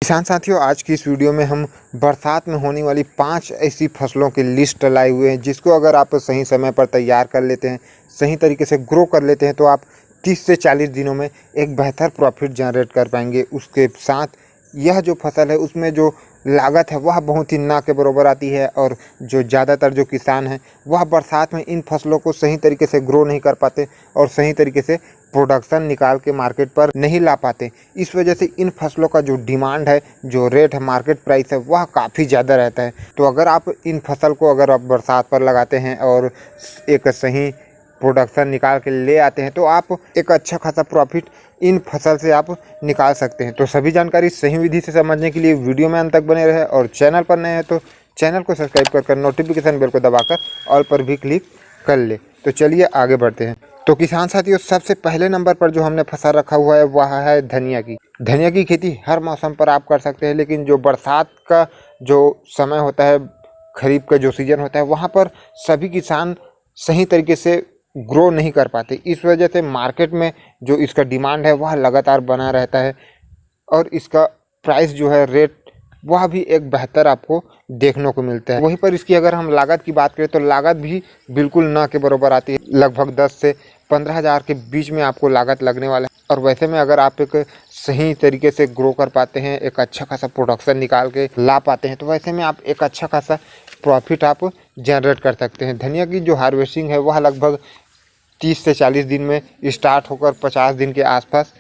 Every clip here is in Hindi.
किसान साथियों, आज की इस वीडियो में हम बरसात में होने वाली 5 ऐसी फसलों की लिस्ट लाए हुए हैं जिसको अगर आप सही समय पर तैयार कर लेते हैं, सही तरीके से ग्रो कर लेते हैं तो आप 30 से 40 दिनों में एक बेहतर प्रॉफिट जनरेट कर पाएंगे। उसके साथ यह जो फसल है उसमें जो लागत है वह बहुत ही ना के बराबर आती है और जो ज़्यादातर जो किसान हैं वह बरसात में इन फसलों को सही तरीके से ग्रो नहीं कर पाते और सही तरीके से प्रोडक्शन निकाल के मार्केट पर नहीं ला पाते। इस वजह से इन फसलों का जो डिमांड है, जो रेट है, मार्केट प्राइस है, वह काफ़ी ज़्यादा रहता है। तो अगर आप इन फसल को अगर आप बरसात पर लगाते हैं और एक सही प्रोडक्शन निकाल के ले आते हैं तो आप एक अच्छा खासा प्रॉफिट इन फसल से आप निकाल सकते हैं। तो सभी जानकारी सही विधि से समझने के लिए वीडियो में अंत तक बने रहे और चैनल पर नए हैं तो चैनल को सब्सक्राइब कर नोटिफिकेशन बेल को दबाकर ऑल पर भी क्लिक कर ले। तो चलिए आगे बढ़ते हैं। तो किसान साथियों, सबसे पहले नंबर पर जो हमने फसल रखा हुआ है वह है धनिया की। धनिया की खेती हर मौसम पर आप कर सकते हैं, लेकिन जो बरसात का जो समय होता है, खरीफ का जो सीज़न होता है, वहाँ पर सभी किसान सही तरीके से ग्रो नहीं कर पाते। इस वजह से मार्केट में जो इसका डिमांड है वह लगातार बना रहता है और इसका प्राइस जो है, रेट, वह भी एक बेहतर आपको देखने को मिलता है। वहीं पर इसकी अगर हम लागत की बात करें तो लागत भी बिल्कुल ना के बराबर आती है। लगभग 10 से 15 हज़ार के बीच में आपको लागत लगने वाला है। और वैसे में अगर आप एक सही तरीके से ग्रो कर पाते हैं, एक अच्छा खासा प्रोडक्शन निकाल के ला पाते हैं, तो वैसे में आप एक अच्छा खासा प्रॉफिट आप जनरेट कर सकते हैं। धनिया की जो हार्वेस्टिंग है वह लगभग 30 से 40 दिन में स्टार्ट होकर 50 दिन के आसपास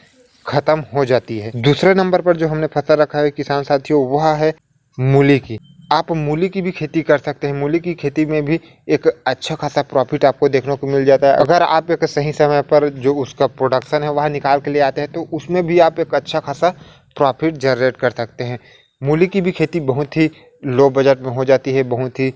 ख़त्म हो जाती है। दूसरे नंबर पर जो हमने फसल रखा है किसान साथियों, वह है मूली की। आप मूली की भी खेती कर सकते हैं। मूली की खेती में भी एक अच्छा खासा प्रॉफिट आपको देखने को मिल जाता है। अगर आप एक सही समय पर जो उसका प्रोडक्शन है वह निकाल के ले आते हैं तो उसमें भी आप एक अच्छा खासा प्रॉफिट जनरेट कर सकते हैं। मूली की भी खेती बहुत ही लो बजट में हो जाती है, बहुत ही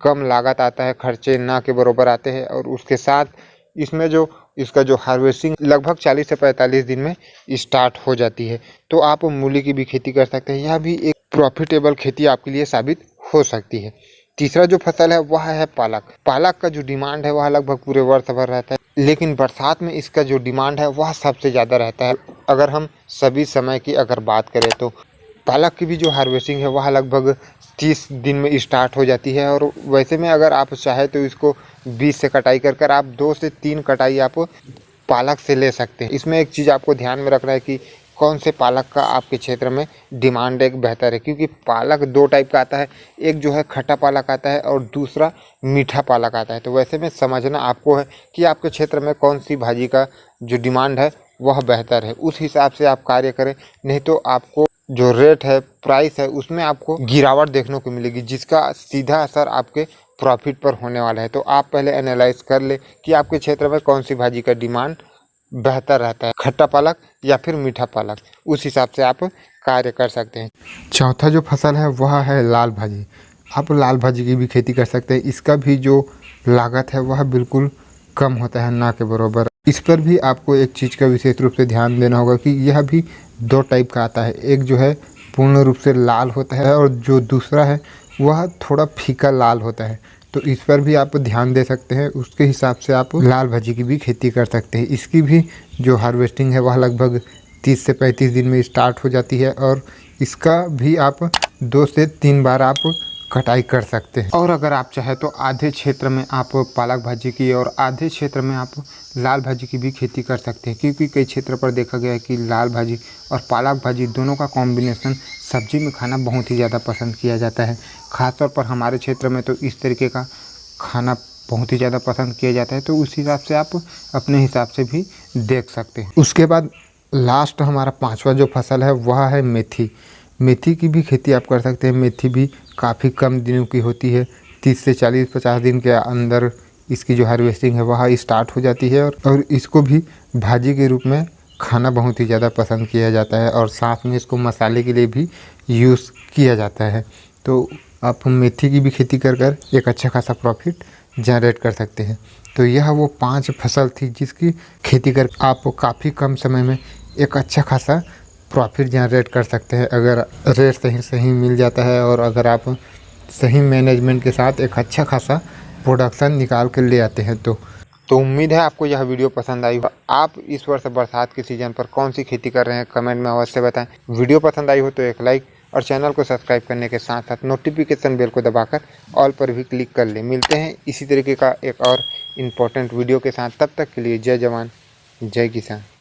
कम लागत आता है, खर्चे ना के बराबर आते हैं और उसके साथ इसमें जो इसका जो हार्वेस्टिंग लगभग 40 से 45 दिन में स्टार्ट हो जाती है। तो आप मूली की भी खेती कर सकते हैं। यह भी एक प्रॉफिटेबल खेती आपके लिए साबित हो सकती है। तीसरा जो फसल है वह है पालक। पालक का जो डिमांड है वह लगभग पूरे वर्ष भर रहता है, लेकिन बरसात में इसका जो डिमांड है वह सबसे ज़्यादा रहता है। अगर हम सभी समय की अगर बात करें तो पालक की भी जो हार्वेस्टिंग है वह लगभग 30 दिन में स्टार्ट हो जाती है और वैसे में अगर आप चाहे तो इसको बीज से कटाई कर कर आप 2 से 3 कटाई आप पालक से ले सकते हैं। इसमें एक चीज़ आपको ध्यान में रखना है कि कौन से पालक का आपके क्षेत्र में डिमांड एक बेहतर है, क्योंकि पालक 2 टाइप का आता है। एक जो है खट्टा पालक आता है और दूसरा मीठा पालक आता है। तो वैसे में समझना आपको है कि आपके क्षेत्र में कौन सी भाजी का जो डिमांड है वह बेहतर है, उस हिसाब से आप कार्य करें। नहीं तो आपको जो रेट है, प्राइस है, उसमें आपको गिरावट देखने को मिलेगी, जिसका सीधा असर आपके प्रॉफिट पर होने वाला है। तो आप पहले एनालाइज कर ले कि आपके क्षेत्र में कौन सी भाजी का डिमांड बेहतर रहता है, खट्टा पालक या फिर मीठा पालक। उस हिसाब से आप कार्य कर सकते हैं। चौथा जो फसल है वह है लाल भाजी। आप लाल भाजी की भी खेती कर सकते हैं। इसका भी जो लागत है वह बिल्कुल कम होता है, ना के बराबर। इस पर भी आपको एक चीज़ का विशेष रूप से ध्यान देना होगा कि यह भी 2 टाइप का आता है। एक जो है पूर्ण रूप से लाल होता है और जो दूसरा है वह थोड़ा फीका लाल होता है। तो इस पर भी आप ध्यान दे सकते हैं। उसके हिसाब से आप लाल भाजी की भी खेती कर सकते हैं। इसकी भी जो हार्वेस्टिंग है वह लगभग 30 से 35 दिन में स्टार्ट हो जाती है और इसका भी आप 2 से 3 बार आप कटाई कर सकते हैं। और अगर आप चाहे तो आधे क्षेत्र में आप पालक भाजी की और आधे क्षेत्र में आप लाल भाजी की भी खेती कर सकते हैं, क्योंकि कई क्षेत्र पर देखा गया है कि लाल भाजी और पालक भाजी दोनों का कॉम्बिनेशन सब्जी में खाना बहुत ही ज़्यादा पसंद किया जाता है। ख़ासतौर पर हमारे क्षेत्र में तो इस तरीके का खाना बहुत ही ज़्यादा पसंद किया जाता है। तो उस हिसाब से आप अपने हिसाब से भी देख सकते हैं। उसके बाद लास्ट हमारा 5वां जो फसल है वह है मेथी। मेथी की भी खेती आप कर सकते हैं। मेथी भी काफ़ी कम दिनों की होती है। 30 से 40-50 दिन के अंदर इसकी जो हार्वेस्टिंग है वह स्टार्ट हो जाती है और इसको भी भाजी के रूप में खाना बहुत ही ज़्यादा पसंद किया जाता है और साथ में इसको मसाले के लिए भी यूज़ किया जाता है। तो आप मेथी की भी खेती कर कर एक अच्छा खासा प्रॉफिट जनरेट कर सकते हैं। तो यह वो 5 फसल थी जिसकी खेती कर आप काफ़ी कम समय में एक अच्छा खासा प्रॉफिट जनरेट कर सकते हैं, अगर रेट सही मिल जाता है और अगर आप सही मैनेजमेंट के साथ एक अच्छा खासा प्रोडक्शन निकाल कर ले आते हैं। तो तो उम्मीद है आपको यह वीडियो पसंद आई हो। आप इस वर्ष बरसात के सीज़न पर कौन सी खेती कर रहे हैं कमेंट में अवश्य बताएं। वीडियो पसंद आई हो तो एक लाइक और चैनल को सब्सक्राइब करने के साथ साथ नोटिफिकेशन बेल को दबाकर ऑल पर भी क्लिक कर लें। मिलते हैं इसी तरीके का एक और इम्पोर्टेंट वीडियो के साथ। तब तक के लिए जय जवान जय किसान।